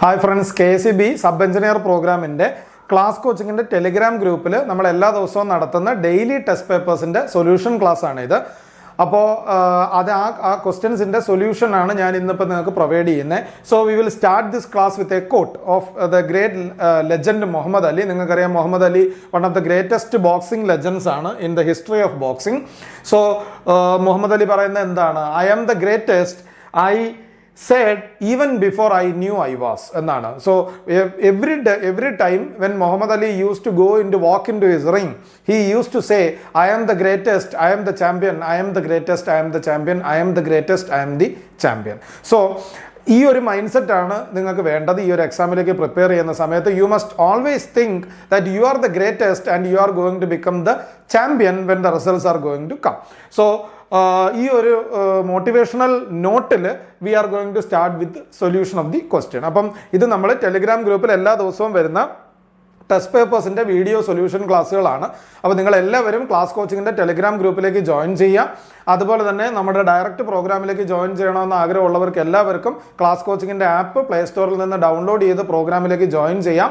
Hi friends, KCB sub engineer പ്രോഗ്രാമിൻ്റെ class കോച്ചിങ്ങിൻ്റെ Telegram ഗ്രൂപ്പിൽ നമ്മൾ എല്ലാ ദിവസവും നടത്തുന്ന ഡെയിലി ടെസ്റ്റ് പേപ്പേഴ്സിൻ്റെ സൊല്യൂഷൻ ക്ലാസ്സാണ് ഇത്. അപ്പോൾ അത് ആ ക്വസ്റ്റ്യൻസിൻ്റെ സൊല്യൂഷനാണ് ഞാൻ ഇന്നിപ്പോൾ നിങ്ങൾക്ക് പ്രൊവൈഡ് ചെയ്യുന്നത്. So we will start this class with a quote of the great legend Muhammad Ali. നിങ്ങൾക്കറിയാം, Muhammad Ali one of the greatest boxing legends ആണ് in the history of boxing. So Muhammad Ali പറയുന്നത് എന്താണ്? I am the greatest I said even before I knew I was എന്നാണ്. So every time when Muhammad Ali used to walk into his ring, he used to say, I am the greatest, I am the champion, I am the greatest, I am the champion, I am the greatest, I am the champion. So ഈ ഒരു mind set ആണ് നിങ്ങൾക്ക് വേണ്ടത് ഈ ഒരു എക്സാമിലേക്ക് prepare ചെയ്യുന്ന സമയത്ത്. You must always think that you are the greatest and you are going to become the champion when the results are going to come. So ഈ ഒരു മോട്ടിവേഷണൽ നോട്ടിൽ we are going to start with solution of the question. അപ്പം ഇത് നമ്മൾ Telegram ഗ്രൂപ്പിൽ എല്ലാ ദിവസവും വരുന്ന ടെസ്റ്റ് പേപ്പേഴ്സിൻ്റെ വീഡിയോ സൊല്യൂഷൻ ക്ലാസ്സുകളാണ്. അപ്പോൾ നിങ്ങൾ എല്ലാവരും ക്ലാസ് കോച്ചിങ്ങിൻ്റെ ടെലിഗ്രാം ഗ്രൂപ്പിലേക്ക് ജോയിൻ ചെയ്യാം. അതുപോലെ തന്നെ നമ്മുടെ ഡയറക്റ്റ് പ്രോഗ്രാമിലേക്ക് ജോയിൻ ചെയ്യണമെന്ന് ആഗ്രഹമുള്ളവർക്ക് എല്ലാവർക്കും ക്ലാസ് കോച്ചിങ്ങിൻ്റെ ആപ്പ് പ്ലേ സ്റ്റോറിൽ നിന്ന് ഡൗൺലോഡ് ചെയ്ത് പ്രോഗ്രാമിലേക്ക് ജോയിൻ ചെയ്യാം.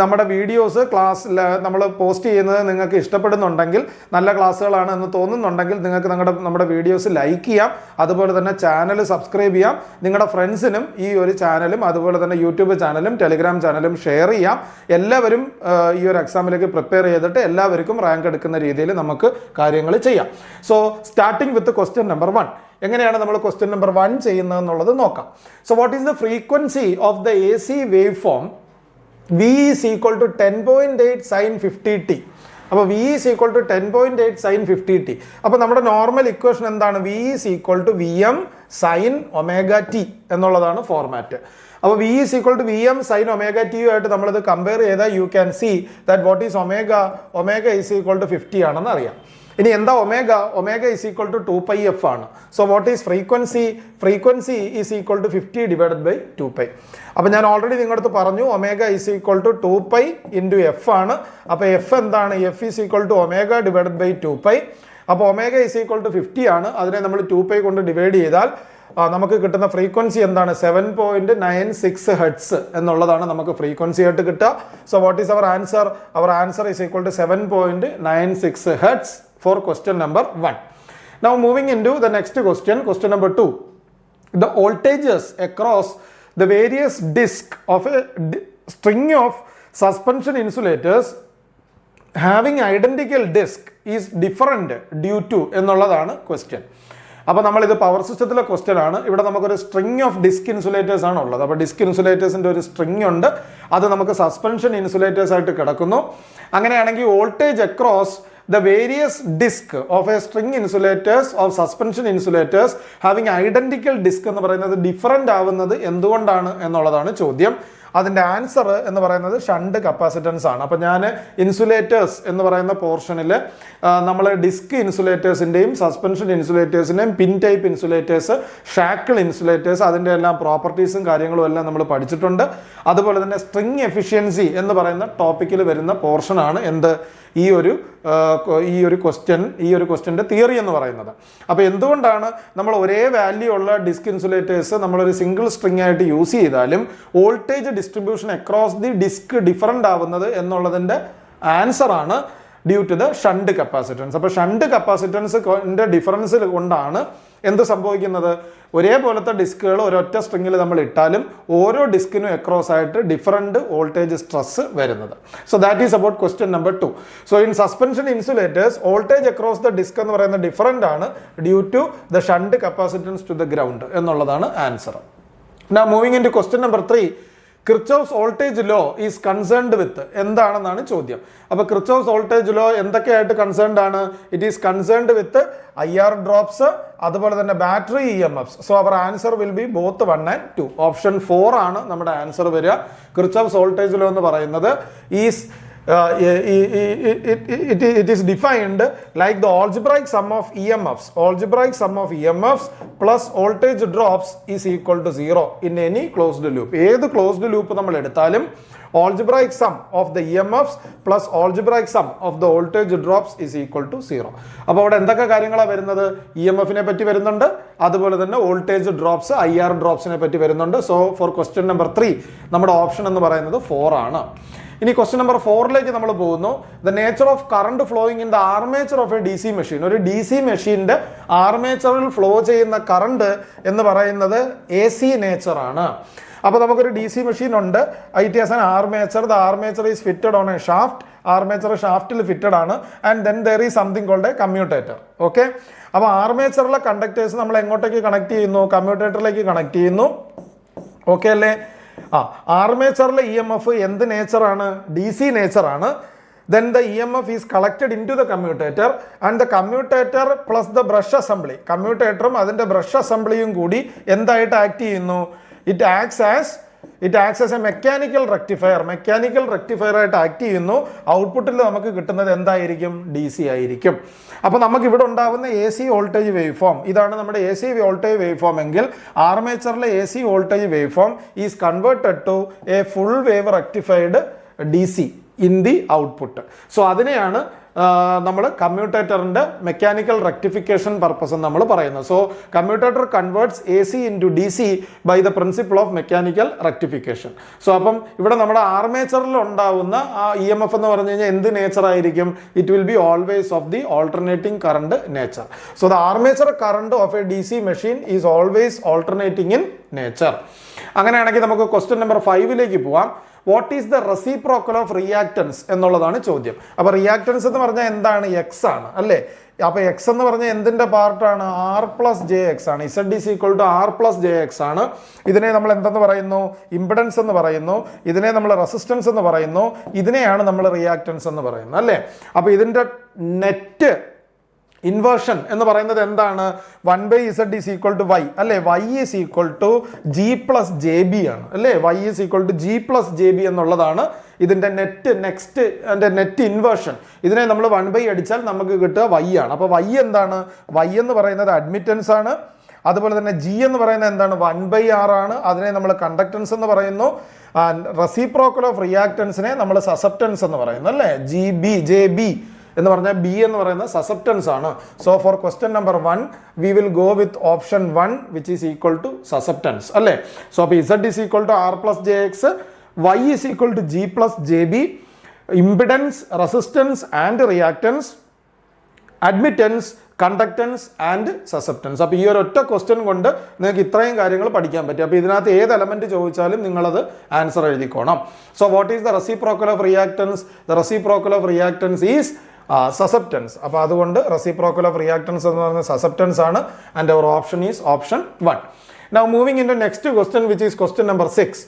നമ്മുടെ വീഡിയോസ് ക്ലാസ്സിൽ നമ്മൾ പോസ്റ്റ് ചെയ്യുന്നത് നിങ്ങൾക്ക് ഇഷ്ടപ്പെടുന്നുണ്ടെങ്കിൽ, നല്ല ക്ലാസ്സുകളാണ് എന്ന് തോന്നുന്നുണ്ടെങ്കിൽ നിങ്ങൾക്ക് നമ്മുടെ വീഡിയോസ് ലൈക്ക് ചെയ്യാം. അതുപോലെ തന്നെ ചാനൽ സബ്സ്ക്രൈബ് ചെയ്യാം. നിങ്ങളുടെ ഫ്രണ്ട്സിനും ഈ ഒരു ചാനലും അതുപോലെ തന്നെ യൂട്യൂബ് ചാനലും ടെലിഗ്രാം ചാനലും ഷെയർ ചെയ്യാം. എല്ലാവരും ഈ ഒരു എക്സാമിലേക്ക് പ്രിപ്പയർ ചെയ്തിട്ട് എല്ലാവർക്കും റാങ്ക് എടുക്കുന്ന രീതിയിൽ നമുക്ക് കാര്യങ്ങൾ ചെയ്യാം. So starting with question number 1. എങ്ങനെയാണ് നമ്മൾ ക്വസ്റ്റ്യൻ നമ്പർ 1 ചെയ്യുന്നത് എന്നുള്ളത് നോക്കാം. So what is the frequency of the AC wave form V is equal to 10.8 sin 50t. അപ്പോൾ V is equal to 10.8 sin 50t. അപ്പോൾ നമ്മുടെ നോർമൽ ഇക്വേഷൻ എന്താണ്? V is equal to Vm sin omega t എന്നുള്ളതാണ് format. അപ്പോൾ V is equal to Vm sin omega t ആയിട്ട് നമ്മളിത് compare ചെയ്താൽ you can see that what is omega is equal to 50 ആണെന്ന് അറിയാം. ഇനി എന്താ omega is equal to 2πf ആണ്. So what is frequency is equal to 50 divided by 2π. അപ്പോൾ ഞാൻ ഓൾറെഡി നിങ്ങളടുത്ത് പറഞ്ഞു omega is equal to 2π into f ആണ്. അപ്പോൾ എഫ് എന്താണ്? F is equal to omega divided by 2π. അപ്പോൾ ഒമേഗ ഈസ് ഈക്വൽ ടു 50 ആണ്. അതിനെ നമ്മൾ 2π കൊണ്ട് ഡിവൈഡ് ചെയ്താൽ നമുക്ക് കിട്ടുന്ന ഫ്രീക്വൻസി എന്താണ്? 7.96 ഹെർട്സ് എന്നുള്ളതാണ് നമുക്ക് ഫ്രീക്വൻസി ആയിട്ട് കിട്ടുക. So what is our answer? Our answer is equal to 7.96 hertz for question number 1. Now moving into the next question number 2. The voltages across the various discs of a string of suspension insulators having identical disc is different due to എന്നുള്ളതാണ് question. അപ്പോൾ നമ്മളിത് power സിസ്റ്റത്തിലെ question ആണ്. ഇവിടെ നമുക്കൊരു string of disk insulators ആണ് ഉള്ളത്. അപ്പോൾ ഡിസ്ക് ഇൻസുലേറ്റേഴ്സിൻ്റെ ഒരു സ്ട്രിങ് ഉണ്ട്, അത് നമുക്ക് സസ്പെൻഷൻ ഇൻസുലേറ്റേഴ്സ് ആയിട്ട് കിടക്കുന്നു. അങ്ങനെയാണെങ്കിൽ voltage across the various disc of a string insulators of suspension insulators having identical disc എന്ന് പറയുന്നത് ഡിഫറൻ്റ് ആവുന്നത് എന്തുകൊണ്ടാണ് എന്നുള്ളതാണ് ചോദ്യം. അതിൻ്റെ ആൻസർ എന്ന് പറയുന്നത് ഷണ്ട് കപ്പാസിറ്റൻസ് ആണ്. അപ്പോൾ ഞാൻ ഇൻസുലേറ്റേഴ്സ് എന്ന് പറയുന്ന പോർഷനിൽ നമ്മൾ ഡിസ്ക് ഇൻസുലേറ്റേഴ്സിൻ്റെയും സസ്പെൻഷൻ ഇൻസുലേറ്റേഴ്സിൻ്റെയും പിൻ ടൈപ്പ് ഇൻസുലേറ്റേഴ്സ്, ഷാക്കിൾ ഇൻസുലേറ്റേഴ്സ്, അതിൻ്റെ എല്ലാം പ്രോപ്പർട്ടീസും കാര്യങ്ങളും എല്ലാം നമ്മൾ പഠിച്ചിട്ടുണ്ട്. അതുപോലെ തന്നെ സ്ട്രിങ് എഫിഷ്യൻസി എന്ന് പറയുന്ന ടോപ്പിക്കിൽ വരുന്ന പോർഷനാണ് എന്ത് ഈ ഒരു ക്വസ്റ്റ്യൻ്റെ തിയറി എന്ന് പറയുന്നത്. അപ്പോൾ എന്തുകൊണ്ടാണ് നമ്മൾ ഒരേ വാല്യൂ ഉള്ള ഡിസ്ക് ഇൻസുലേറ്റേഴ്സ് നമ്മളൊരു സിംഗിൾ സ്ട്രിങ് ആയിട്ട് യൂസ് ചെയ്താലും voltage distribution across the disc different ആവുന്നത് എന്നുള്ളതിൻ്റെ ആൻസറാണ് due to the shunt capacitance. അപ്പോൾ ഷണ്ട് കപ്പാസിറ്റൻസിൻ്റെ ഡിഫറൻസിൽ കൊണ്ടാണ് എന്ത് സംഭവിക്കുന്നത്? ഒരേപോലത്തെ ഡിസ്കുകൾ ഒരൊറ്റ സ്ട്രിങ്ങിൽ നമ്മൾ ഇട്ടാലും ഓരോ ഡിസ്കിനും അക്രോസ് ആയിട്ട് ഡിഫറൻറ്റ് വോൾട്ടേജ് സ്ട്രെസ് വരുന്നത്. So that is about question number 2. So in suspension insulators voltage across the disc എന്ന് പറയുന്നത് ഡിഫറൻ്റ് ആണ് due to the shunt capacitance to the ground എന്നുള്ളതാണ് answer. Now moving in to question number 3. Kirchhoff's voltage law is concerned with എന്താണെന്നാണ് ചോദ്യം. അപ്പോൾ Kirchhoff's voltage law എന്തൊക്കെയായിട്ട് concerned ആണ്? It is concerned with IR drops, അതുപോലെ തന്നെ battery EMFs. So our answer will be both 1 and 2. Option 4 ആണ് നമ്മുടെ answer വരിക. കിർച്ചോഫ്സ് വോൾട്ടേജ് ലോ എന്ന് പറയുന്നത് is it is defined like the algebraic sum of EMFs. Algebraic sum of EMFs plus voltage drops is equal to 0 in any closed loop. ഏത് closed loop നമ്മൾ എടുത്താലും algebraic sum of the EMFs plus algebraic sum of the voltage drops is equal to 0. അപ്പോൾ അവിടെ എന്തൊക്കെ കാര്യങ്ങളാണ് വരുന്നത്? EMFനെ പറ്റി വരുന്നുണ്ട്, അതുപോലെ തന്നെ വോൾട്ടേജ് ഡ്രോപ്സ് IR ഡ്രോപ്സിനെ പറ്റി വരുന്നുണ്ട്. സോ ഫോർ ക്വസ്റ്റ്യൻ നമ്പർ 3 നമ്മുടെ ഓപ്ഷൻ എന്ന് പറയുന്നത് 4 ആണ്. ഇനി ക്വസ്റ്റ്യൻ നമ്പർ 4ലേക്ക് നമ്മൾ പോകുന്നു. The nature of current flowing in the armature of A DC machine. ഒരു DC മെഷീന്റെ ആർമേച്ചറിൽ ഫ്ലോ ചെയ്യുന്ന കറണ്ട് എന്ന് പറയുന്നത് AC നേച്ചർ ആണ്. അപ്പോൾ നമുക്കൊരു DC മെഷീൻ ഉണ്ട്. It has an armature. The armature is fitted on a shaft. Armature ഷാഫ്റ്റിൽ ഫിറ്റഡ് ആണ്. And then there is something called a commutator. Okay, അപ്പോൾ ആർമേച്ചറിലെ കണ്ടക്ടേഴ്സ് നമ്മൾ എങ്ങോട്ടേക്ക് കണക്ട് ചെയ്യുന്നു? കമ്മ്യൂട്ടേറ്ററിലേക്ക് കണക്ട് ചെയ്യുന്നു. ഓക്കെ അല്ലേ? ആർമേച്ചറിലെ EMF എന്ത് നേച്ചറാണ്? DC നേച്ചറാണ്. Then the EMF is collected into the commutator and the commutator plus the brush assembly. കമ്മ്യൂട്ടേറ്ററും അതിന്റെ brush അസംബ്ലിയും കൂടി എന്തായിട്ട് ആക്ട് ചെയ്യുന്നു? It acts as a mechanical rectifier. Mechanical rectifier ആയിട്ട് ആക്ട് ചെയ്യുന്നു. ഔട്ട്പുട്ടിൽ നമുക്ക് കിട്ടുന്നത് എന്തായിരിക്കും? DC ആയിരിക്കും. അപ്പോൾ നമുക്ക് ഇവിടെ ഉണ്ടാകുന്ന AC വോൾട്ടേജ് വേവ് ഫോം ഇതാണ് നമ്മുടെ AC വോൾട്ടേജ് വേവ് ഫോം എങ്കിൽ ആർമേച്ചറിലെ AC voltage wave form is converted to a full wave rectified DC in the output. So അതിനെയാണ് നമ്മൾ കമ്മ്യൂട്ടേറ്ററിന്റെ മെക്കാനിക്കൽ റെക്ടിഫിക്കേഷൻ പർപ്പസ് നമ്മൾ പറയുന്നത്. So commutator converts AC into DC by the principle of mechanical rectification. So അപ്പം ഇവിടെ നമ്മുടെ ആർമേച്ചറിൽ ഉണ്ടാവുന്ന ആ EMF എന്ന് പറഞ്ഞു കഴിഞ്ഞാൽ എന്ത് നേച്ചർ ആയിരിക്കും? It will be always of the alternating current nature. So the armature current of A DC machine is always alternating in nature. അങ്ങനെയാണെങ്കിൽ നമുക്ക് ക്വസ്റ്റ്യൻ നമ്പർ 5ലേക്ക് പോവാം. What is the reciprocal of reactance എന്നുള്ളതാണ് ചോദ്യം. അപ്പോൾ reactance എന്ന് പറഞ്ഞാൽ എന്താണ്? X ആണ് അല്ലേ? അപ്പോൾ X എന്ന് പറഞ്ഞാൽ എന്തിന്റെ പാർട്ടാണ്? R+jX ആണ്. Z is equal to R+jX ആണ്. ഇതിനെ നമ്മൾ എന്തെന്ന് പറയുന്നു? ഇംപിഡൻസ് എന്ന് പറയുന്നു. ഇതിനെ നമ്മൾ റെസിസ്റ്റൻസ് എന്ന് പറയുന്നു. ഇതിനെയാണ് നമ്മൾ റിയാക്ടൻസ് എന്ന് പറയുന്നത് അല്ലേ? അപ്പോൾ ഇതിന്റെ നെറ്റ് ഇൻവേർഷൻ എന്ന് പറയുന്നത് എന്താണ്? 1/Z is equal to Y അല്ലേ? Y is equal to G+JB ആണ് അല്ലേ? Y is equal to G+JB എന്നുള്ളതാണ് ഇതിന്റെ നെറ്റ് ഇൻവേർഷൻ. ഇതിനെ നമ്മൾ 1/, അടിച്ചാൽ നമുക്ക് കിട്ടുക Y ആണ്. അപ്പോൾ Y എന്താണ്? Y എന്ന് പറയുന്നത് അഡ്മിറ്റൻസ് ആണ്. അതുപോലെ തന്നെ G എന്ന് പറയുന്നത് എന്താണ്? 1/R ആണ്. അതിനെ നമ്മൾ കണ്ടക്ടൻസ് എന്ന് പറയുന്നു. റെസിപ്രോക്കൽ ഓഫ് റിയാക്ടൻസിനെ നമ്മൾ സസെപ്റ്റൻസ് എന്ന് പറയുന്നു അല്ലേ? JB എന്ന് പറഞ്ഞാൽ B എന്ന് പറയുന്ന സസെപ്റ്റൻസ് ആണ്. So for question number 1 we will go with option 1 which is equal to susceptance അല്ലേ? സോ അപ്പോൾ Z is equal to R+jX, Y is equal to G+JB, impedance, resistance and reactance, admittance, conductance and susceptance. അപ്പോൾ ഈ ഒരു ഒറ്റ question കൊണ്ട് നിങ്ങൾക്ക് ഇത്രയും കാര്യങ്ങൾ പഠിക്കാൻ പറ്റും. അപ്പോൾ ഇതിനകത്ത് ഏത് എലമെന്റ് ചോദിച്ചാലും നിങ്ങളത് ആൻസർ എഴുതിക്കോണം. So what is the reciprocal of reactance? The reciprocal of reactance is susceptance. അപ്പോൾ അതുകൊണ്ട് റെസിപ്രോക്കൽ ഓഫ് റിയാക്ടൻസ് എന്ന് പറയുന്നത് സസെപ്റ്റൻസ് ആണ്. And our option is option 1. Now moving in to next question which is question number 6.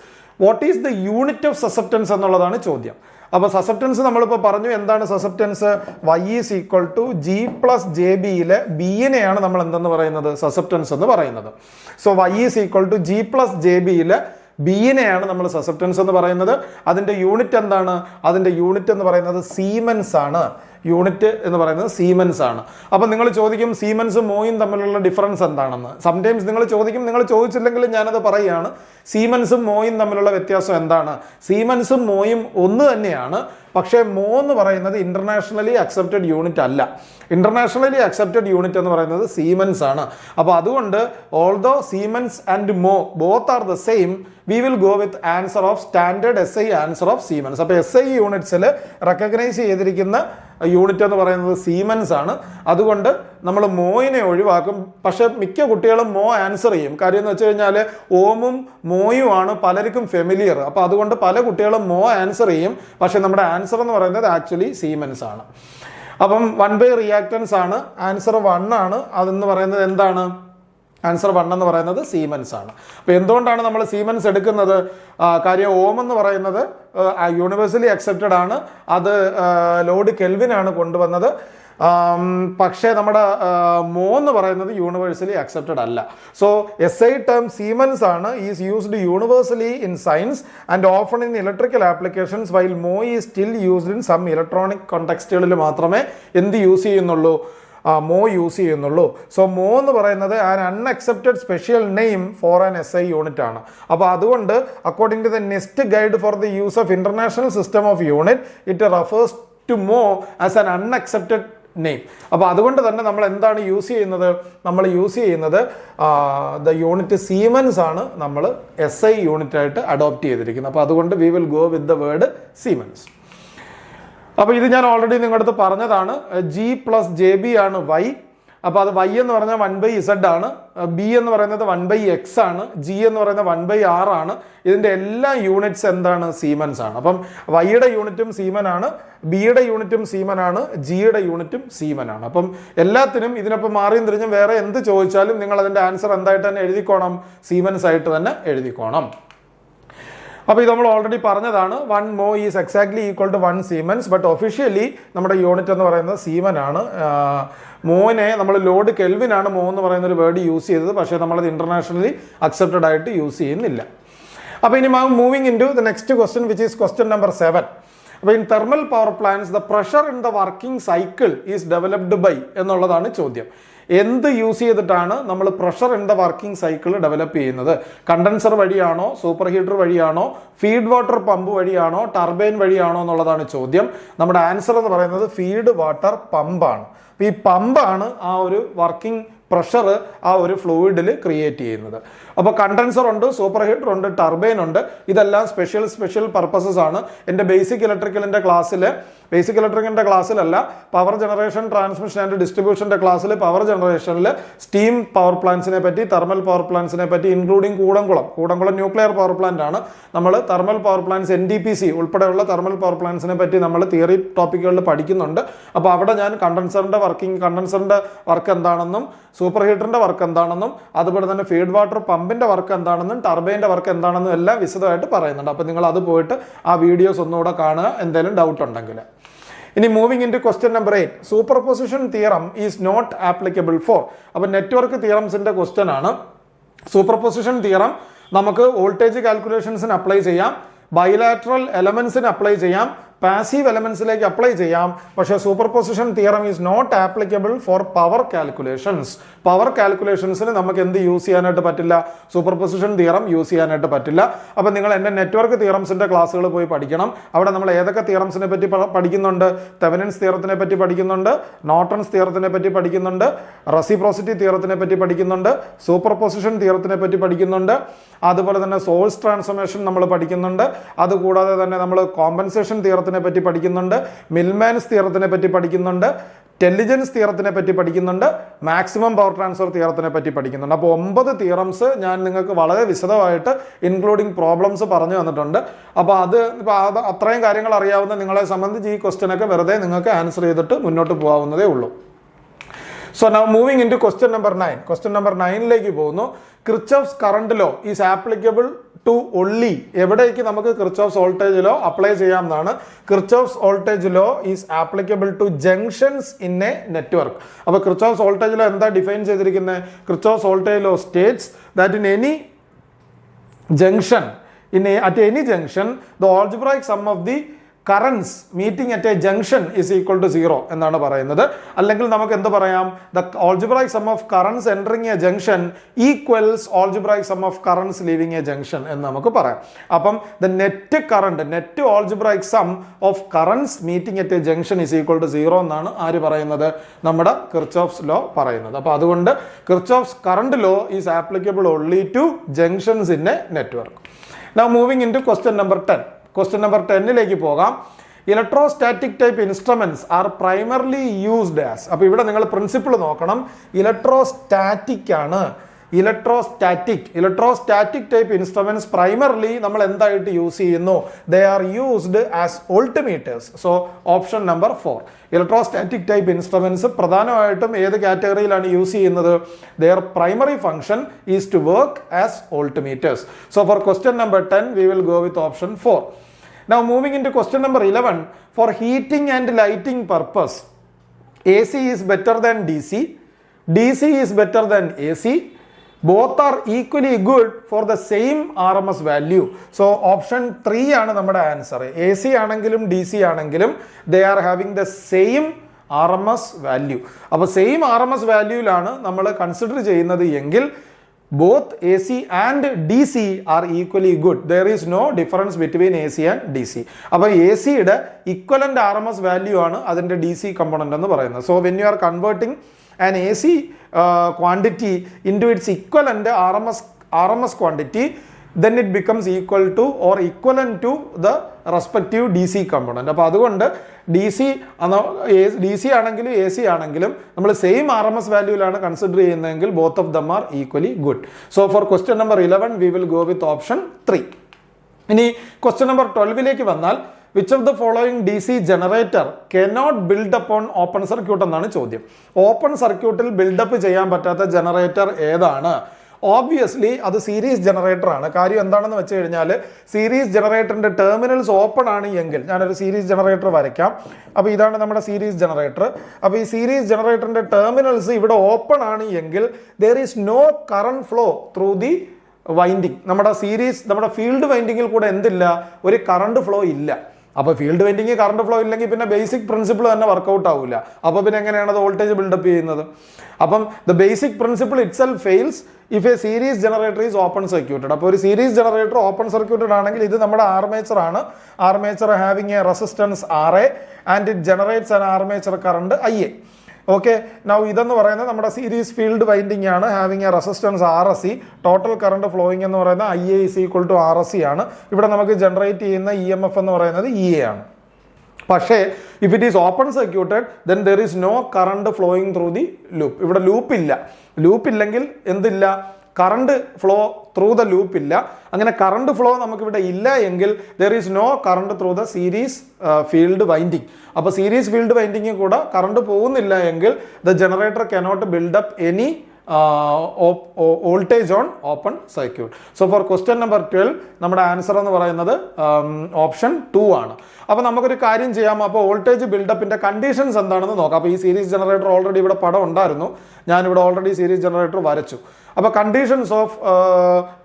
What is the unit of susceptance എന്നുള്ളതാണ് ചോദ്യം. അപ്പോൾ susceptance നമ്മളിപ്പോൾ പറഞ്ഞു. എന്താണ് susceptance? Y is equal to G+JBയിലെ ബിയിനെയാണ് നമ്മൾ എന്തെന്ന് പറയുന്നത്? സസെപ്റ്റൻസ് എന്ന് പറയുന്നത്. So Y is equal to G+JBയിലെ ബിയിനെയാണ് നമ്മൾ സസെപ്റ്റൻസ് എന്ന് പറയുന്നത്. അതിൻ്റെ യൂണിറ്റ് എന്താണ്? അതിൻ്റെ യൂണിറ്റ് എന്ന് പറയുന്നത് സീമെൻസ് ആണ്. യൂണിറ്റ് എന്ന് പറയുന്നത് സീമെൻസ് ആണ്. അപ്പം നിങ്ങൾ ചോദിക്കും സീമെൻസും മോയും തമ്മിലുള്ള ഡിഫറൻസ് എന്താണെന്ന്. സംടൈംസ് നിങ്ങൾ ചോദിക്കും. നിങ്ങൾ ചോദിച്ചില്ലെങ്കിൽ ഞാനത് പറയുകയാണ്. സീമെൻസും മോയും തമ്മിലുള്ള വ്യത്യാസം എന്താണ്? സീമെൻസും മോയും ഒന്ന് തന്നെയാണ്. പക്ഷേ മോ എന്ന് പറയുന്നത് ഇന്റർനാഷണലി അക്സെപ്റ്റഡ് യൂണിറ്റ് അല്ല. ഇന്റർനാഷണലി അക്സെപ്റ്റഡ് യൂണിറ്റ് എന്ന് പറയുന്നത് സീമെൻസ് ആണ്. അപ്പോൾ അതുകൊണ്ട് ഓൾദോ സീമെൻസ് ആൻഡ് മോ both are the same, V will go with answer of standard SI answer of siemens. അപ്പോൾ SI യൂണിറ്റ്സിൽ റെക്കഗ്നൈസ് ചെയ്തിരിക്കുന്ന യൂണിറ്റ് എന്ന് പറയുന്നത് സീമെൻസ് ആണ്. അതുകൊണ്ട് നമ്മൾ മോയിനെ ഒഴിവാക്കും. പക്ഷെ മിക്ക കുട്ടികളും മോ ആൻസർ ചെയ്യും. കാര്യം എന്ന് വെച്ച് കഴിഞ്ഞാൽ ഓമും മോയും ആണ് പലർക്കും ഫെമിലിയർ. അപ്പോൾ അതുകൊണ്ട് പല കുട്ടികളും മോ ആൻസർ ചെയ്യും. പക്ഷെ നമ്മുടെ ആൻസർ എന്ന് പറയുന്നത് ആക്ച്വലി സീമെൻസ് ആണ്. അപ്പം 1/, റിയാക്ടൻസ് ആണ്. ആൻസർ 1 ആണ്. അതെന്ന് പറയുന്നത് എന്താണ്? ആൻസർ 1 എന്ന് പറയുന്നത് സീമെൻസ് ആണ്. അപ്പോൾ എന്തുകൊണ്ടാണ് നമ്മൾ സീമെൻസ് എടുക്കുന്നത്? കാര്യം ഓം എന്ന് പറയുന്നത് യൂണിവേഴ്സലി അക്സെപ്റ്റഡ് ആണ്. അത് ലോർഡ് കെൽവിൻ ആണ് കൊണ്ടുവന്നത്. പക്ഷേ നമ്മുടെ മോ എന്ന് പറയുന്നത് യൂണിവേഴ്സലി അക്സെപ്റ്റഡ് അല്ല. സോ SI ടേം സീമൻസ് ആണ് is used universally in science and often in electrical applications while mho is still used in some electronic കോണ്ടെക്സ്റ്റുകളിൽ മാത്രമേ എന്ത് യൂസ് ചെയ്യുന്നുള്ളൂ, മോ യൂസ് ചെയ്യുന്നുള്ളൂ. സോ മോ എന്ന് പറയുന്നത് an unaccepted special name for an SI unit ആണ്. അപ്പോൾ അതുകൊണ്ട് according to the NIST guide for the use of international system of unit it refers to mho as an unaccepted name. അപ്പോൾ അതുകൊണ്ട് തന്നെ നമ്മൾ എന്താണ് യൂസ് ചെയ്യുന്നത്, നമ്മൾ യൂസ് ചെയ്യുന്നത് ദ യൂണിറ്റ് സീമൻസ് ആണ് നമ്മൾ SI യൂണിറ്റ് ആയിട്ട് അഡോപ്റ്റ് ചെയ്തിരിക്കുന്നത്. അപ്പോൾ അതുകൊണ്ട് V will go with the word Siemens. അപ്പോൾ ഇത് ഞാൻ ഓൾറെഡി നിങ്ങളുടെ അടുത്ത് പറഞ്ഞതാണ്. G+JB ആണ് Y. അപ്പോൾ അത് Y എന്ന് പറഞ്ഞാൽ 1/Z ആണ്, B എന്ന് പറയുന്നത് 1/X ആണ്, G എന്ന് പറയുന്നത് 1/R ആണ്. ഇതിൻ്റെ എല്ലാ യൂണിറ്റ്സ് എന്താണ്, സീമൻസ് ആണ്. അപ്പം വൈയുടെ യൂണിറ്റും സീമനാണ്, ബിയുടെ യൂണിറ്റും സീമനാണ്, ജിയുടെ യൂണിറ്റും സീമനാണ്. അപ്പം എല്ലാത്തിനും ഇതിനൊപ്പം മാറിയും തിരിഞ്ഞും വേറെ എന്ത് ചോദിച്ചാലും നിങ്ങൾ അതിൻ്റെ ആൻസർ എന്തായിട്ട് തന്നെ എഴുതിക്കോണം, സീമൻസ് ആയിട്ട് തന്നെ എഴുതിക്കോണം. അപ്പോൾ ഇത് നമ്മൾ ഓൾറെഡി പറഞ്ഞതാണ്. 1 mho is exactly equal to 1 siemens. But officially നമ്മുടെ യൂണിറ്റ് എന്ന് പറയുന്നത് സീമനാണ്. മോനെ നമ്മൾ ലോഡ് കെൽവിനാണ് മോ എന്ന് പറയുന്ന ഒരു വേർഡ് യൂസ് ചെയ്തത്, പക്ഷേ നമ്മളത് ഇന്റർനാഷണലി അക്സെപ്റ്റഡ് ആയിട്ട് യൂസ് ചെയ്യുന്നില്ല. അപ്പോൾ ഇനി moving in to the next question which is question number 7. അപ്പോൾ in thermal power plants the pressure in the working cycle is developed by എന്നുള്ളതാണ് ചോദ്യം. എന്ത് യൂസ് ചെയ്തിട്ടാണ് നമ്മൾ pressure in the working cycle develop ചെയ്യുന്നത്? കണ്ടൻസർ വഴിയാണോ, superheater വഴിയാണോ, feed water pump വഴിയാണോ, ടർബൈൻ വഴിയാണോ എന്നുള്ളതാണ് ചോദ്യം. നമ്മുടെ ആൻസർ എന്ന് പറയുന്നത് ഫീഡ് വാട്ടർ പമ്പാണ്. ഈ പമ്പാണ് ആ ഒരു വർക്കിംഗ് പ്രഷർ ആ ഒരു ഫ്ലൂയിഡിൽ ക്രിയേറ്റ് ചെയ്യുന്നത്. അപ്പോൾ കണ്ടൻസർ ഉണ്ട്, സൂപ്പർ ഹീറ്റർ ഉണ്ട്, ടർബൈൻ ഉണ്ട്. ഇതെല്ലാം സ്പെഷ്യൽ പർപ്പസസ് ആണ്. എൻ്റെ ബേസിക് ഇലക്ട്രിക്കലിൻ്റെ ക്ലാസ്സിലല്ല, പവർ ജനറേഷൻ, ട്രാൻസ്മിഷൻ ആൻഡ് ഡിസ്ട്രിബ്യൂഷൻ്റെ ക്ലാസ്സിൽ പവർ ജനറേഷനിൽ സ്റ്റീം പവർ പ്ലാന്റ്സിനെ പറ്റി, തെർമൽ പവർ പ്ലാന്റ്സിനെ പറ്റി, including Kudankulam nuclear power plant ആണ്. നമ്മൾ തെർമൽ പവർ പ്ലാന്റ്സ് NTPC ഉൾപ്പെടെയുള്ള തെർമൽ പവർ പ്ലാന്റ്സിനെ പറ്റി നമ്മൾ തിയറി ടോപ്പിക്കുകളിൽ പഠിക്കുന്നുണ്ട്. അപ്പോൾ അവിടെ ഞാൻ കണ്ടൻസറിൻ്റെ വർക്ക് എന്താണെന്നും, സൂപ്പർ ഹീറ്ററിൻ്റെ വർക്ക് എന്താണെന്നും, അതുപോലെ തന്നെ ഫീഡ് വാട്ടർ പമ്പിൻ്റെ വർക്ക് എന്താണെന്നും, ടർബൈൻ്റെ വർക്ക് എന്താണെന്നും എല്ലാം വിശദമായിട്ട് പറയുന്നുണ്ട്. അപ്പോൾ നിങ്ങൾ അത് പോയിട്ട് ആ വീഡിയോസ് ഒന്നുകൂടെ കാണുക, എന്തെങ്കിലും ഡൗട്ട് ഉണ്ടെങ്കിൽ. ഇനി moving in to question number 8. Superposition theorem is not applicable for. അപ്പോൾ നെറ്റ്വർക്ക് തിയറംസിൻ്റെ ക്വസ്റ്റ്യൻ ആണ്. സൂപ്പർപൊസിഷൻ തിയറം നമുക്ക് വോൾട്ടേജ് കാൽക്കുലേഷൻസിന് അപ്ലൈ ചെയ്യാം, ബൈലാറ്ററൽ എലമെന്റ്സിന് അപ്ലൈ ചെയ്യാം, പാസീവ് എലമെന്റ്സിലേക്ക് അപ്ലൈ ചെയ്യാം. പക്ഷേ superposition theorem is not applicable for power calculations. Power കാൽക്കുലേഷൻസിന് നമുക്ക് എന്ത് യൂസ് ചെയ്യാനായിട്ട് പറ്റില്ല? സൂപ്പർപൊസിഷൻ തിയറം യൂസ് ചെയ്യാനായിട്ട് പറ്റില്ല. അപ്പം നിങ്ങൾ എൻ്റെ നെറ്റ്വർക്ക് തിയറംസിൻ്റെ ക്ലാസ്സുകൾ പോയി പഠിക്കണം. അവിടെ നമ്മൾ ഏതൊക്കെ തിയറംസിനെ പറ്റി പഠിക്കുന്നുണ്ട്? തെവനിൻസ് തിയറത്തിനെ പറ്റി പഠിക്കുന്നുണ്ട്, നോർട്ടൺസ് തിയറത്തിനെ പറ്റി പഠിക്കുന്നുണ്ട്, റെസിപ്രോസിറ്റി തിയറത്തിനെ പറ്റി പഠിക്കുന്നുണ്ട്, സൂപ്പർപൊസിഷൻ തിയറത്തിനെ പറ്റി പഠിക്കുന്നുണ്ട്, അതുപോലെ തന്നെ സോഴ്സ് ട്രാൻസ്ഫോർമേഷൻ നമ്മൾ പഠിക്കുന്നുണ്ട്. അതുകൂടാതെ തന്നെ നമ്മൾ കോമ്പൻസേഷൻ തിയറത്തിനെ പറ്റി പഠിക്കുന്നുണ്ട്, മിൽമാൻസ് തിയറത്തിനെ പറ്റി പഠിക്കുന്നുണ്ട്, ഇന്റലിജൻസ് തിയറത്തിനെ പറ്റി പഠിക്കുന്നുണ്ട്, മാക്സിമം പവർ ട്രാൻസ്ഫർ തിയറത്തിനെ പറ്റി പഠിക്കുന്നുണ്ട്. അപ്പോൾ 9 തിയറംസ് ഞാൻ നിങ്ങൾക്ക് വളരെ വിശദമായിട്ട് ഇൻക്ലൂഡിങ് പ്രോബ്ലംസ് പറഞ്ഞു തന്നിട്ടുണ്ട്. അപ്പോൾ അത് അത്രയും കാര്യങ്ങൾ അറിയാവുന്ന നിങ്ങളെ സംബന്ധിച്ച് ഈ ക്വസ്റ്റ്യനൊക്കെ വെറുതെ നിങ്ങൾക്ക് ആൻസർ ചെയ്തിട്ട് മുന്നോട്ട് പോകാവുന്നതേ ഉള്ളൂ. So now moving in to question number 9. Question number 9ലേക്ക് പോകുന്നു. Kirchhoff's current law is applicable to only. എവിടേക്ക് നമുക്ക് കിർച്ചോഫ്സ് വോൾട്ടേജ് ലോ അപ്ലൈ ചെയ്യാവുന്നതാണ്? Kirchhoff's voltage law is applicable to junctions in a network. അപ്പോൾ കിർച്ചോഫ്സ് വോൾട്ടേജ് ലോ എന്താ define ചെയ്തിരിക്കുന്നത്? Kirchhoff's voltage law states that in any junction, at any junction the algebraic sum of the currents meeting at a junction is equal to 0 എന്നാണ് പറയുന്നത്. അല്ലെങ്കിൽ നമുക്ക് എന്ത് പറയാം? the algebraic sum of currents entering a junction equals algebraic sum of currents leaving a junction എന്ന് നമുക്ക് പറയാം. അപ്പം the net algebraic sum of currents meeting at a junction is equal to 0 എന്നാണ് ആര് പറയുന്നത്? നമ്മുടെ കിർച്ചോഫ്സ് ലോ പറയുന്നത്. അപ്പോൾ അതുകൊണ്ട് Kirchhoff's current law is applicable only to junctions in a network. Now moving into question number 10. Question number 10ലേക്ക് പോകാം. Electrostatic type instruments are primarily used as. അപ്പോൾ ഇവിടെ നിങ്ങൾ പ്രിൻസിപ്പിൾ നോക്കണം. ഇലക്ട്രോസ്റ്റാറ്റിക് ആണ്. ഇലക്ട്രോസ്റ്റാറ്റിക് ടൈപ്പ് ഇൻസ്ട്രുമെന്റ്സ് പ്രൈമർലി നമ്മൾ എന്തായിട്ട് use ചെയ്യുന്നു? They are used as voltmeters. So option number 4. Electrostatic type instruments പ്രധാനമായിട്ടും ഏത് കാറ്റഗറിയിലാണ് യൂസ് ചെയ്യുന്നത്? Their primary function is to work as voltmeters. So for question number 10 we will go with option 4. Now moving into question number 11. For heating and lighting purpose, AC is better than DC, DC is better than AC, both are equally good for the same RMS value. So option 3 ആണ് നമ്മുടെ answer. AC ആണെങ്കിലും DC ആണെങ്കിലും they are having the same RMS value. അപ്പോൾ same RMS വാല്യൂലാണ് നമ്മൾ consider ചെയ്യുന്നത് എങ്കിൽ both AC and DC are equally good. There is no difference between AC and DC. അപ്പോൾ AC യുടെ equivalent RMS value ആണ് അതിൻ്റെ DC component എന്ന് പറയുന്നത്. So when you are converting an AC quantity into its equivalent RMS quantity, then it becomes equal to or equivalent to the respective DC component. അപ്പോൾ അതുകൊണ്ട് DC ആണെങ്കിലും AC ആണെങ്കിലും നമ്മൾ same RMS വാല്യൂലാണ് consider ചെയ്യുന്നതെങ്കിൽ both of them are equally good. So for question number 11 we will go with option 3. ഇനി question number 12ലേക്ക് വന്നാൽ which of the following DC generator cannot build upon open circuit എന്നാണ് ചോദ്യം. Open സർക്യൂട്ടിൽ build-up ചെയ്യാൻ പറ്റാത്ത generator ഏതാണ്? Obviously അത് series generator ആണ്. കാര്യം എന്താണെന്ന് വെച്ച് കഴിഞ്ഞാൽ സീരീസ് ജനറേറ്ററിന്റെ ടെർമിനൽസ് ഓപ്പൺ ആണ് എങ്കിൽ, ഞാനൊരു സീരീസ് ജനറേറ്റർ വരയ്ക്കാം. അപ്പോൾ ഇതാണ് നമ്മുടെ സീരീസ് ജനറേറ്റർ. അപ്പോൾ ഈ സീരീസ് ജനറേറ്ററിന്റെ ടെർമിനൽസ് ഇവിടെ ഓപ്പൺ ആണ് എങ്കിൽ there is no current flow through the winding. നമ്മുടെ ഫീൽഡ് വൈൻഡിങ്ങിൽ കൂടെ എന്തില്ല? ഒരു കറണ്ട് ഫ്ലോ ഇല്ല. അപ്പോൾ ഫീൽഡ് വൈൻഡിങ് കറണ്ട് ഫ്ലോ ഇല്ലെങ്കിൽ പിന്നെ ബേസിക് പ്രിൻസിപ്പിൾ തന്നെ വർക്കൗട്ട് ആവില്ല. അപ്പോൾ പിന്നെ എങ്ങനെയാണ് അത് വോൾട്ടേജ് ബിൽഡപ്പ് ചെയ്യുന്നത്? അപ്പം the basic principle it self fails if A series generator is open circuited. അപ്പോൾ ഒരു സീരീസ് ജനറേറ്റർ ഓപ്പൺ സർക്യൂട്ടഡ് ആണെങ്കിൽ ഇത് നമ്മുടെ ആർമേച്ചർ ആണ്. Armature having A resistance RA and it generates an armature current IA. Okay, now ഇതെന്ന് പറയുന്നത് നമ്മുടെ series field winding ആണ്, having A resistance RSC. Total current flowing എന്ന് പറയുന്നത് IA is equal to RSC ആണ്. ഇവിടെ നമുക്ക് ജനറേറ്റ് ചെയ്യുന്ന EMF എന്ന് പറയുന്നത് EA ആണ്. പക്ഷേ if it is open circuited then there is no current flowing through the loop. ഇവിടെ ലൂപ്പ് ഇല്ലെങ്കിൽ എന്തില്ല? Current flow through the loop ഇല്ല. അങ്ങനെ കറണ്ട് ഫ്ലോ നമുക്കിവിടെ ഇല്ല എങ്കിൽ there is no current through the series field winding. അപ്പോൾ series field വൈൻഡിങ്ങിൽ കൂടെ കറണ്ട് പോകുന്നില്ല എങ്കിൽ the generator cannot build up any voltage on open circuit. So for question number 12 നമ്മുടെ ആൻസർ എന്ന് പറയുന്നത് ഓപ്ഷൻ 2 ആണ്. അപ്പോൾ നമുക്കൊരു കാര്യം ചെയ്യാം. അപ്പോൾ വോൾട്ടേജ് ബിൽഡപ്പിന്റെ കണ്ടീഷൻസ് എന്താണെന്ന് നോക്കാം. അപ്പോൾ ഈ സീരീസ് ജനറേറ്റർ ഓൾറെഡി ഇവിടെ പടം ഉണ്ടായിരുന്നു, ഞാനിവിടെ ഓൾറെഡി സീരീസ് ജനറേറ്റർ വരച്ചു. അപ്പോൾ conditions of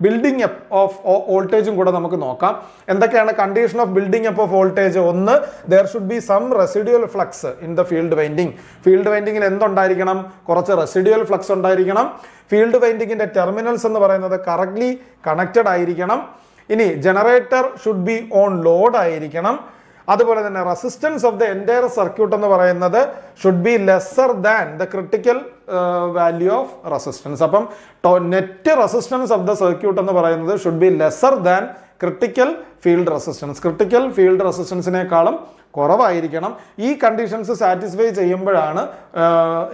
building up of വോൾട്ടേജും കൂടെ നമുക്ക് നോക്കാം. എന്തൊക്കെയാണ് condition of building up of voltage? ഒന്ന്, there should be some residual flux in the field winding. Field വൈൻഡിങ്ങിൽ എന്തുണ്ടായിരിക്കണം? കുറച്ച് റെസിഡ്യുവൽ ഫ്ലക്സ് ഉണ്ടായിരിക്കണം. ഫീൽഡ് വൈൻഡിങ്ങിന്റെ ടെർമിനൽസ് എന്ന് പറയുന്നത് കറക്റ്റ്ലി കണക്റ്റഡ് ആയിരിക്കണം. ഇനി generator should be on load ആയിരിക്കണം. അതുപോലെ തന്നെ resistance of the entire circuit എന്ന് പറയുന്നത് should be lesser than the critical value of resistance. അപ്പം net resistance of the circuit എന്ന് പറയുന്നത് should be lesser than critical field resistance. Critical field റെസിസ്റ്റൻസിനേക്കാളും കുറവായിരിക്കണം. ഈ കണ്ടീഷൻസ് സാറ്റിസ്ഫൈ ചെയ്യുമ്പോഴാണ്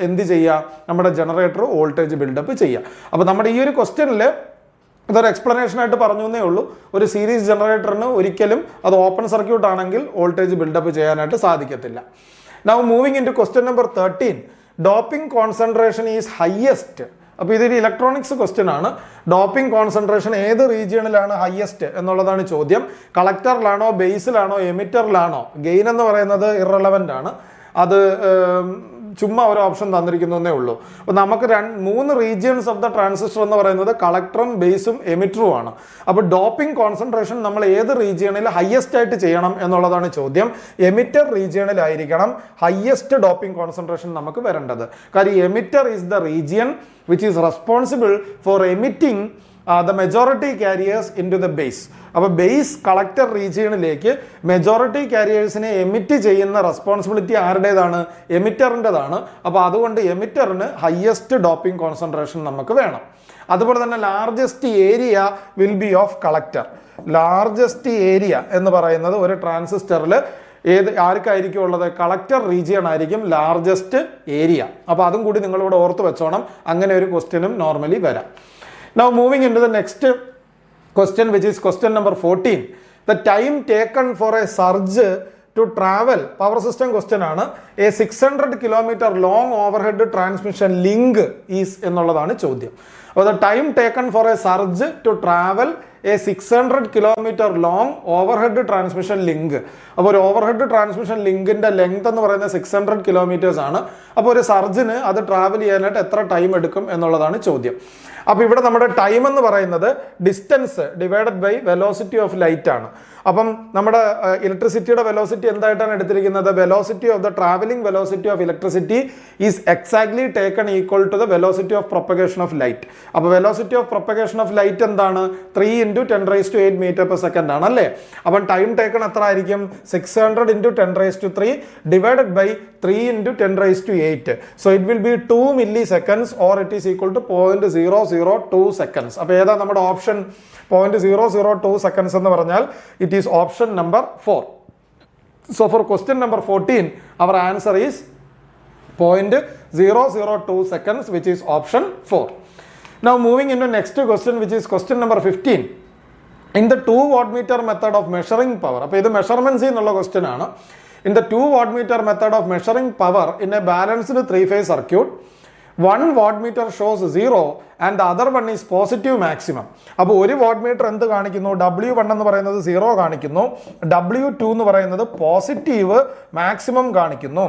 എന്ത് ചെയ്യുക? നമ്മുടെ ജനറേറ്റർ വോൾട്ടേജ് ബിൽഡപ്പ് ചെയ്യുക. അപ്പോൾ നമ്മുടെ ഈ ഒരു ക്വസ്റ്റ്യനിൽ ഇതൊരു എക്സ്പ്ലനേഷൻ ആയിട്ട് പറഞ്ഞു എന്നേ ഉള്ളൂ. ഒരു സീരീസ് ജനറേറ്ററിന് ഒരിക്കലും അത് ഓപ്പൺ സർക്യൂട്ട് ആണെങ്കിൽ വോൾട്ടേജ് ബിൽഡപ്പ് ചെയ്യാനായിട്ട് സാധിക്കത്തില്ല. Now moving in to question number 13, doping concentration is highest. അപ്പോൾ ഇതൊരു ഇലക്ട്രോണിക്സ് ക്വസ്റ്റ്യൻ ആണ്. ഡോപ്പിംഗ് കോൺസെൻട്രേഷൻ ഏത് റീജിയണിലാണ് ഹയസ്റ്റ് എന്നുള്ളതാണ് ചോദ്യം. കളക്ടറിലാണോ, ബേസിലാണോ, എമിറ്ററിലാണോ? ഗെയിൻ എന്ന് പറയുന്നത് ഇറലവൻ്റ് ആണ്. അത് ചുമ്മാ ഒരു ഓപ്ഷൻ തന്നിരിക്കുന്നതേ ഉള്ളൂ. അപ്പോൾ നമുക്ക് 3 റീജിയൻസ് ഓഫ് ദ ട്രാൻസിസ്റ്റർ എന്ന് പറയുന്നത് കളക്ടറും ബേസും എമിറ്ററും ആണ്. അപ്പോൾ ഡോപ്പിംഗ് കോൺസെൻട്രേഷൻ നമ്മൾ ഏത് റീജിയണിൽ ഹയസ്റ്റ് ആയിട്ട് ചെയ്യണം എന്നുള്ളതാണ് ചോദ്യം. എമിറ്റർ റീജിയണിലായിരിക്കണം ഹയസ്റ്റ് ഡോപ്പിംഗ് കോൺസെൻട്രേഷൻ നമുക്ക് വരേണ്ടത്. കാര്യം emitter is the region which is responsible for emitting the majority carriers into the base. അപ്പോൾ ബേസ് കളക്ടർ റീജിയണിലേക്ക് മെജോറിറ്റി കാരിയേഴ്സിനെ എമിറ്റ് ചെയ്യുന്ന റെസ്പോൺസിബിലിറ്റി ആരുടേതാണ്? എമിറ്ററിൻ്റെതാണ്. അപ്പോൾ അതുകൊണ്ട് എമിറ്ററിന് ഹയസ്റ്റ് ഡോപ്പിംഗ് കോൺസെൻട്രേഷൻ നമുക്ക് വേണം. അതുപോലെ തന്നെ largest area will be of collector. Largest area എന്ന് പറയുന്നത് ഒരു ട്രാൻസിസ്റ്ററിൽ ആർക്കായിരിക്കും ഉള്ളത്? കളക്ടർ റീജിയൺ ആയിരിക്കും ലാർജസ്റ്റ് ഏരിയ. അപ്പോൾ അതും കൂടി നിങ്ങളിവിടെ ഓർത്ത് വെച്ചോണം. അങ്ങനെ ഒരു ക്വസ്റ്റ്യനും നോർമലി വരാം. Now moving into the next question, which is question number 14. The time taken for a surge to travel, power system question ആണ്. A 600 kilometer long overhead transmission link is എന്നുള്ളതാണ് ചോദ്യം. അപ്പോൾ the time taken for a surge to travel A 600 kilometre long overhead transmission link. അപ്പോൾ ഒരു overhead transmission ലിങ്കിന്റെ length എന്ന് പറയുന്നത് 600 kilometres ആണ്. അപ്പോൾ ഒരു സർജന് അത് ട്രാവൽ ചെയ്യാനായിട്ട് എത്ര ടൈം എടുക്കും എന്നുള്ളതാണ് ചോദ്യം. അപ്പോൾ ഇവിടെ നമ്മുടെ ടൈം എന്ന് പറയുന്നത് distance divided by velocity of light ആണ്. അപ്പം നമ്മുടെ ഇലക്ട്രിസിറ്റിയുടെ വെലോസിറ്റി എന്തായിട്ടാണ് എടുത്തിരിക്കുന്നത്? Velocity of the travelling velocity of electricity is exactly taken equal to the velocity of propagation of light. അപ്പോൾ velocity of propagation of light എന്താണ്? 3 × 10⁸ മീറ്റർ പെർ സെക്കൻഡ് ആണ് അല്ലേ? അപ്പം ടൈം ടേക്കൺ എത്ര ആയിരിക്കും? 600 × 10⁻³ divided by 3 × 10⁸. So it will be 2 milliseconds or it is equal to 0.002 seconds. അപ്പോൾ ഏതാ നമ്മുടെ ഓപ്ഷൻ? 0.002 seconds എന്ന് പറഞ്ഞാൽ it is option number 4. So for question number 14, our answer is 0.002 seconds, which is option 4. Now moving into next question, which is question number 15. In the 2 wattmeter method of measuring power, അപ്പോൾ ഇത് measurements എന്നുള്ള question ആണ്. In the 2 wattmeter method of measuring power in a balanced 3-phase circuit, 1 wattmeter shows 0 and the other one is positive maximum. അപ്പോൾ ഒരു wattmeter എന്ത് കാണിക്കുന്നു? W1 എന്ന് പറയുന്നത് 0 കാണിക്കുന്നു, W2 എന്ന് പറയുന്നത് പോസിറ്റീവ് മാക്സിമം കാണിക്കുന്നു.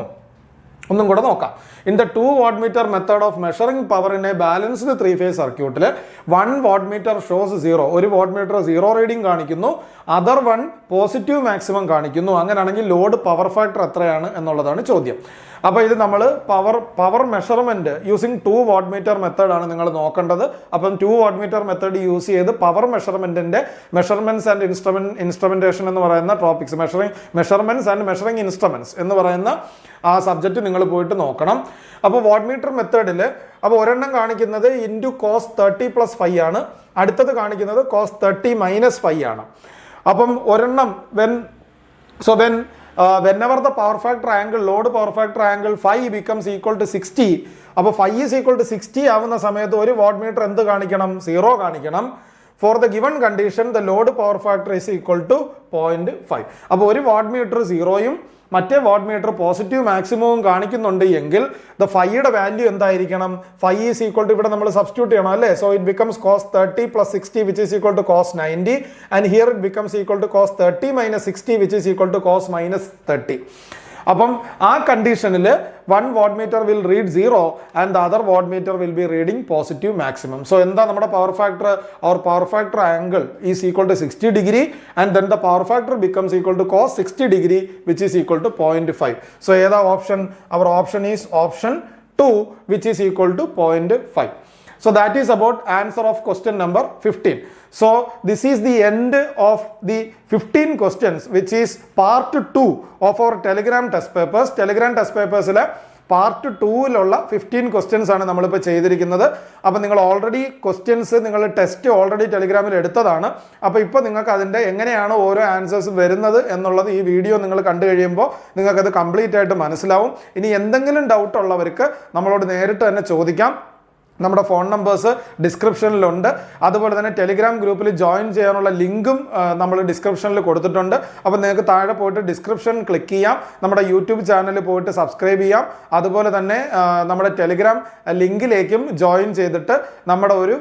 ഒന്നും കൂടെ നോക്കാം. In the 2 wattmeter method of measuring power in A balanced 3-phase സർക്യൂട്ടിൽ 1 wattmeter ഷോസ് 0, ഒരു വാട്ട്മീറ്റർ 0 റീഡിംഗ് കാണിക്കുന്നു, അതർ വൺ പോസിറ്റീവ് മാക്സിമം കാണിക്കുന്നു. അങ്ങനെയാണെങ്കിൽ ലോഡ് പവർ ഫാക്ടർ എത്രയാണ് എന്നുള്ളതാണ് ചോദ്യം. അപ്പോൾ ഇത് നമ്മൾ പവർ മെഷർമെന്റ് യൂസിങ് 2 wattmeter മെത്തേഡാണ് നിങ്ങൾ നോക്കേണ്ടത്. അപ്പം 2 wattmeter മെത്തേഡ് യൂസ് ചെയ്ത് പവർ മെഷർമെന്റിന്റെ മെഷർമെന്റ്സ് ആൻഡ് ഇൻസ്ട്രുമെന്റേഷൻ എന്ന് പറയുന്ന topics, measurements and measuring instruments എന്ന് പറയുന്ന ആ സബ്ജക്റ്റ് നിങ്ങൾ പോയിട്ട് നോക്കണം. അപ്പോൾ വാട്ട്മീറ്റർ മെത്തേഡിൽ അപ്പോൾ ഒരെണ്ണം കാണിക്കുന്നത് cos 30 + 5 ആണ്, അടുത്തത് കാണിക്കുന്നത് cos 30 - 5 ആണ്. അപ്പം ഒരെണ്ണം whenever the power factor angle, load power factor angle phi becomes equal to 60, അപ്പോൾ phi is equal to 60 ആവുന്ന സമയത്ത് ഒരു വാട്ട്മീറ്റർ എന്ത് കാണിക്കണം? 0 കാണിക്കണം. For the given condition, the load power factor is equal to 0.5. അപ്പോൾ ഒരു വാട്ട്മീറ്റർ 0യും മറ്റേ വാട്ട്മീറ്റർ പോസിറ്റീവ് മാക്സിമവും കാണിക്കുന്നുണ്ട് എങ്കിൽ ദ ഫൈയുടെ വാല്യൂ എന്തായിരിക്കണം? ഫൈ ഈസ് ഈക്വൽ ടു, ഇവിടെ നമ്മൾ സബ്സ്റ്റിറ്റ്യൂട്ട് ചെയ്യണം അല്ലേ? So it becomes cos 30 + 60 which is equal to cos 90, and here it becomes equal to cos 30 - 60 which is equal to cos -30. അപ്പം ആ കണ്ടീഷനിൽ 1 wattmeter will read 0 and the other wattmeter will be reading positive maximum. So എന്താ നമ്മുടെ power factor? our power factor angle is equal to 60 degree and then the power factor becomes equal to cos 60 degree which is equal to 0.5. So ഏതാ option? our option is option 2 which is equal to 0.5. So that is about answer of question number 15. So this is the end of the 15 questions which is part 2 of our Telegram test papers. Telegram test papers part 2ലുള്ള 15 questions ആണ് നമ്മളിപ്പോൾ ചെയ്തിരിക്കുന്നത്. അപ്പോൾ നിങ്ങൾ already questions നിങ്ങൾ test already ടെലിഗ്രാമിൽ എടുത്തതാണ്. അപ്പോൾ ഇപ്പോൾ നിങ്ങൾക്ക് അതിൻ്റെ എങ്ങനെയാണ് ഓരോ ആൻസേഴ്സ് വരുന്നത് എന്നുള്ളത് ഈ വീഡിയോ നിങ്ങൾ കണ്ടു കഴിയുമ്പോൾ നിങ്ങൾക്കത് കംപ്ലീറ്റ് ആയിട്ട് മനസ്സിലാവും. ഇനി എന്തെങ്കിലും ഡൗട്ട് ഉള്ളവർക്ക് നമ്മളോട് നേരിട്ട് തന്നെ ചോദിക്കാം. നമ്മുടെ ഫോൺ നമ്പേഴ്സ് ഡിസ്ക്രിപ്ഷനിലുണ്ട്. അതുപോലെ തന്നെ ടെലിഗ്രാം ഗ്രൂപ്പിൽ ജോയിൻ ചെയ്യാനുള്ള ലിങ്കും നമ്മൾ ഡിസ്ക്രിപ്ഷനിൽ കൊടുത്തിട്ടുണ്ട്. അപ്പോൾ നിങ്ങൾക്ക് താഴെ പോയിട്ട് ഡിസ്ക്രിപ്ഷൻ ക്ലിക്ക് ചെയ്യാം, നമ്മുടെ യൂട്യൂബ് ചാനലിൽ പോയിട്ട് സബ്സ്ക്രൈബ് ചെയ്യാം. അതുപോലെ തന്നെ നമ്മുടെ ടെലിഗ്രാം ലിങ്കിലേക്കും ജോയിൻ ചെയ്തിട്ട് നമ്മുടെ ഒരു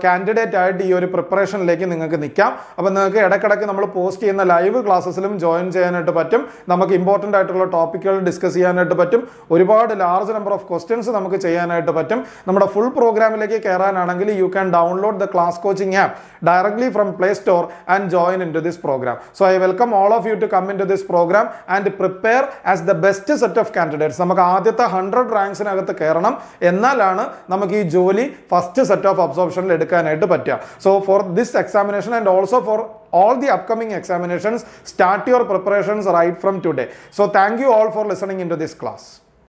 കാൻഡിഡേറ്റ് ആയിട്ട് ഈ ഒരു പ്രിപ്പറേഷനിലേക്ക് നിങ്ങൾക്ക് നിൽക്കാം. അപ്പോൾ നിങ്ങൾക്ക് ഇടയ്ക്കിടയ്ക്ക് നമ്മൾ പോസ്റ്റ് ചെയ്യുന്ന ലൈവ് ക്ലാസ്സസിലും ജോയിൻ ചെയ്യാനായിട്ട് പറ്റും. നമുക്ക് ഇമ്പോർട്ടൻ്റ് ആയിട്ടുള്ള ടോപ്പിക്കുകൾ ഡിസ്കസ് ചെയ്യാനായിട്ട് പറ്റും. ഒരുപാട് ലാർജ് നമ്പർ ഓഫ് ക്വസ്റ്റ്യൻസ് നമുക്ക് ചെയ്യാനായിട്ട് പറ്റും. നമ്മുടെ ഫുൾ പ്രോഗ്രാമിലേക്ക് കയറാനാണെങ്കിൽ you can download the class coaching app directly from Play Store and join into this program. So I welcome all of you to come into this program and prepare as the best set of candidates. നമുക്ക് ആദ്യത്തെ 100 റാങ്ക്സിനകത്ത് കയറണം, എന്നാലാണ് നമുക്ക് ഈ ജോലി first set of അബ്സോർപ്ഷനിൽ എടുക്കാനായിട്ട് പറ്റുക. So for this examination and also for all the upcoming examinations, start your preparations right from today. So thank you all for listening into this class.